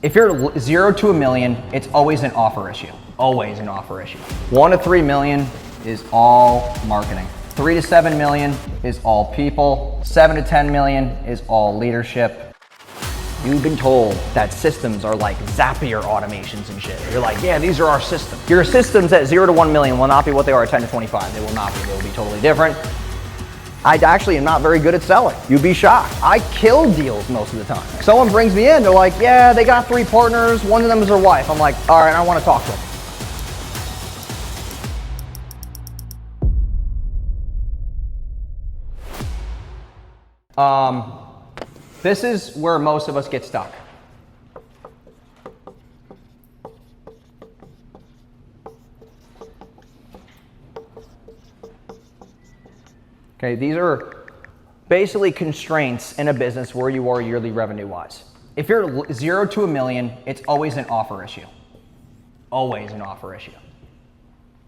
If you're 0 to 1 million, it's always an offer issue. Always an offer issue. 1 to 3 million is all marketing. 3 to 7 million is all people. 7 to 10 million is all leadership. You've been told that systems are like Zapier automations and shit. You're like, yeah, these are our systems. Your systems at 0 to 1 million will not be what they are at 10 to 25. They will not be. They will be totally different. I actually am not very good at selling. You'd be shocked. I kill deals most of the time. Someone brings me in, they're like, yeah, they got 3 partners, one of them is their wife. I'm like, all right, I want to talk to them. This is where most of us get stuck. Okay, these are basically constraints in a business where you are yearly revenue-wise. If you're 0 to 1 million, it's always an offer issue. Always an offer issue.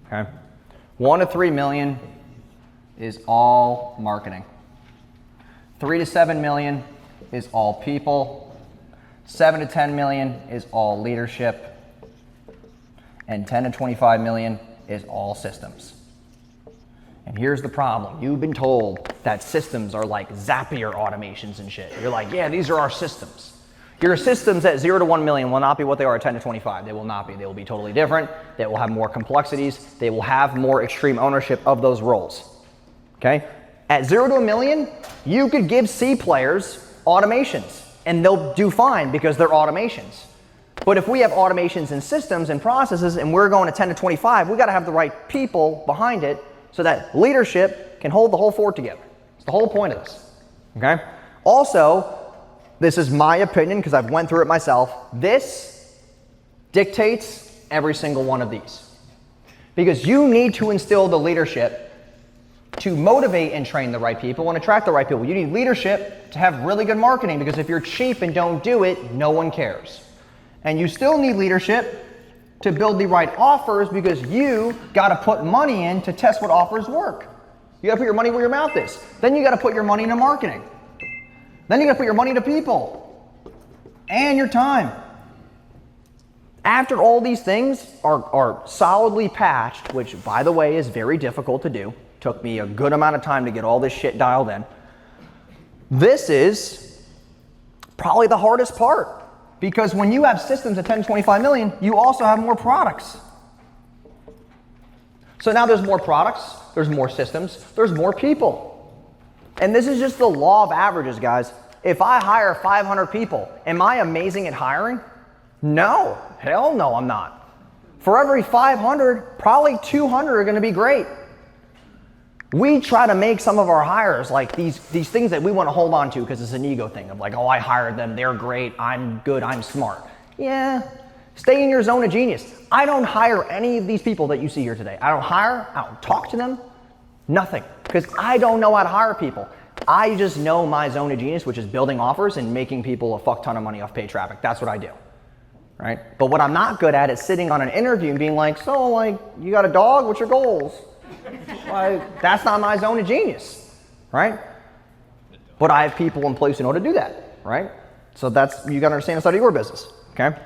Okay? 1 to 3 million is all marketing. 3 to 7 million is all people. 7 to 10 million is all leadership. And 10 to 25 million is all systems. And here's the problem. You've been told that systems are like Zapier automations and shit. You're like, yeah, these are our systems. Your systems at 0 to 1 million will not be what they are at 10 to 25. They will not be. They will be totally different. They will have more complexities. They will have more extreme ownership of those roles. Okay? At 0 to 1 million, you could give C players automations and they'll do fine because they're automations. But if we have automations and systems and processes and we're going to 10 to 25, we got to have the right people behind it so that leadership can hold the whole fort together. It's the whole point of this. Okay? Also, this is my opinion because I've went through it myself. This dictates every single one of these. Because you need to instill the leadership to motivate and train the right people and attract the right people. You need leadership to have really good marketing because if you're cheap and don't do it, no one cares. And you still need leadership to build the right offers because you got to put money in to test what offers work. You got to put your money where your mouth is. Then you got to put your money into marketing. Then you got to put your money into people and your time. After all these things are solidly patched, which by the way is very difficult to do, took me a good amount of time to get all this shit dialed in. This is probably the hardest part. Because when you have systems at 10 to 25 million, you also have more products. So now there's more products, there's more systems, there's more people. And this is just the law of averages, guys. If I hire 500 people, am I amazing at hiring? No, hell no, I'm not. For every 500, probably 200 are gonna be great. We try to make some of our hires like these things that we want to hold on to because it's an ego thing of like, oh, I hired them, they're great, I'm good, I'm smart. Yeah, stay in your zone of genius. I don't hire any of these people that you see here today. I don't hire, I don't talk to them, nothing. Because I don't know how to hire people. I just know my zone of genius, which is building offers and making people a fuck ton of money off paid traffic. That's what I do, right? But what I'm not good at is sitting on an interview and being like, so like, you got a dog, what's your goals? Like, that's not my zone of genius, right? But I have people in place who know how to do that, right? So that's, you gotta understand the side of your business, okay?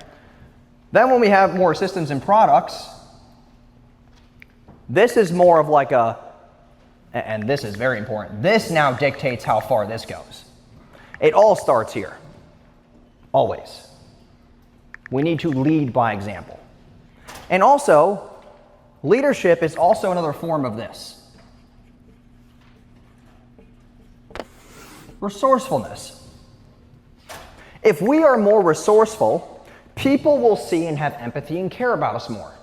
Then when we have more systems and products, this is more of like a, and this is very important, this now dictates how far this goes. It all starts here, always. We need to lead by example. And also, leadership is also another form of this. Resourcefulness. If we are more resourceful, people will see and have empathy and care about us more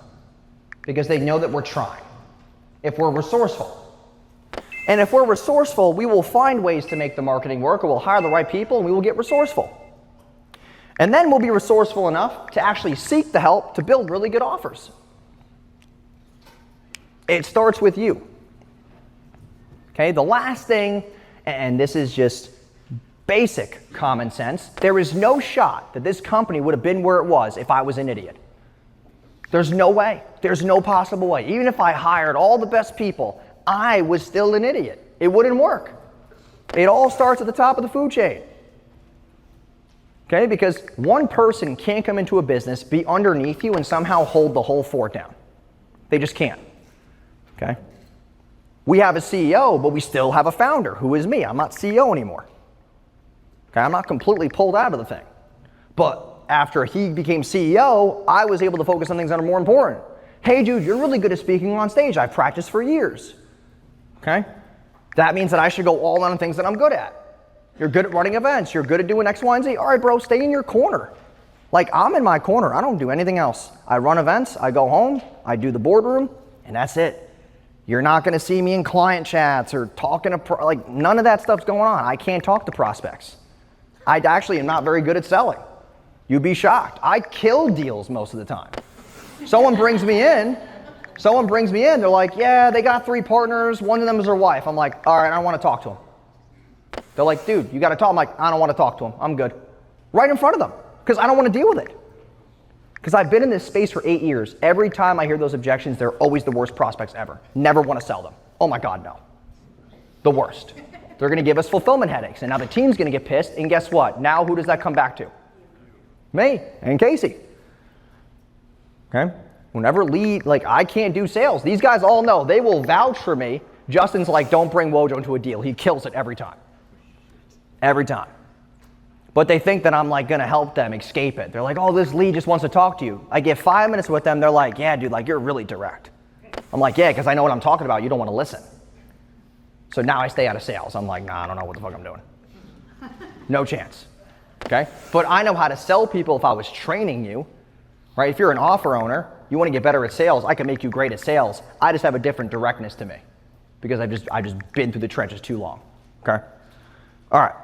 because they know that we're trying. If we're resourceful. And if we're resourceful, we will find ways to make the marketing work, or we'll hire the right people and we will get resourceful. And then we'll be resourceful enough to actually seek the help to build really good offers. It starts with you. Okay, the last thing, and this is just basic common sense, there is no shot that this company would have been where it was if I was an idiot. There's no way. There's no possible way. Even if I hired all the best people, I was still an idiot. It wouldn't work. It all starts at the top of the food chain. Okay, because one person can't come into a business, be underneath you, and somehow hold the whole fort down. They just can't. Okay? We have a CEO, but we still have a founder, who is me. I'm not CEO anymore. Okay, I'm not completely pulled out of the thing. But after he became CEO, I was able to focus on things that are more important. Hey, dude, you're really good at speaking on stage. I've practiced for years. Okay? That means that I should go all in on things that I'm good at. You're good at running events. You're good at doing X, Y, and Z. All right, bro, stay in your corner. Like, I'm in my corner. I don't do anything else. I run events. I go home. I do the boardroom, and that's it. You're not going to see me in client chats or talking to, like, none of that stuff's going on. I can't talk to prospects. I actually am not very good at selling. You'd be shocked. I kill deals most of the time. Someone brings me in. They're like, yeah, they got 3 partners. One of them is their wife. I'm like, all right, I want to talk to them. They're like, dude, you got to talk. I'm like, I don't want to talk to them. I'm good. Right in front of them, because I don't want to deal with it. Because I've been in this space for 8 years. Every time I hear those objections, they're always the worst prospects ever. Never want to sell them. Oh my God, no. The worst. They're going to give us fulfillment headaches. And now the team's going to get pissed. And guess what? Now who does that come back to? Me and Casey. Okay? Whenever I can't do sales. These guys all know. They will vouch for me. Justin's like, don't bring Wojo into a deal. He kills it every time. Every time. But they think that I'm like going to help them escape it. They're like, oh, this lead just wants to talk to you. I get 5 minutes with them. They're like, yeah, dude, like you're really direct. I'm like, yeah, because I know what I'm talking about. You don't want to listen. So now I stay out of sales. I'm like, nah, I don't know what the fuck I'm doing. No chance. Okay? But I know how to sell people if I was training you. Right? If you're an offer owner, you want to get better at sales, I can make you great at sales. I just have a different directness to me because I've just been through the trenches too long. Okay? All right.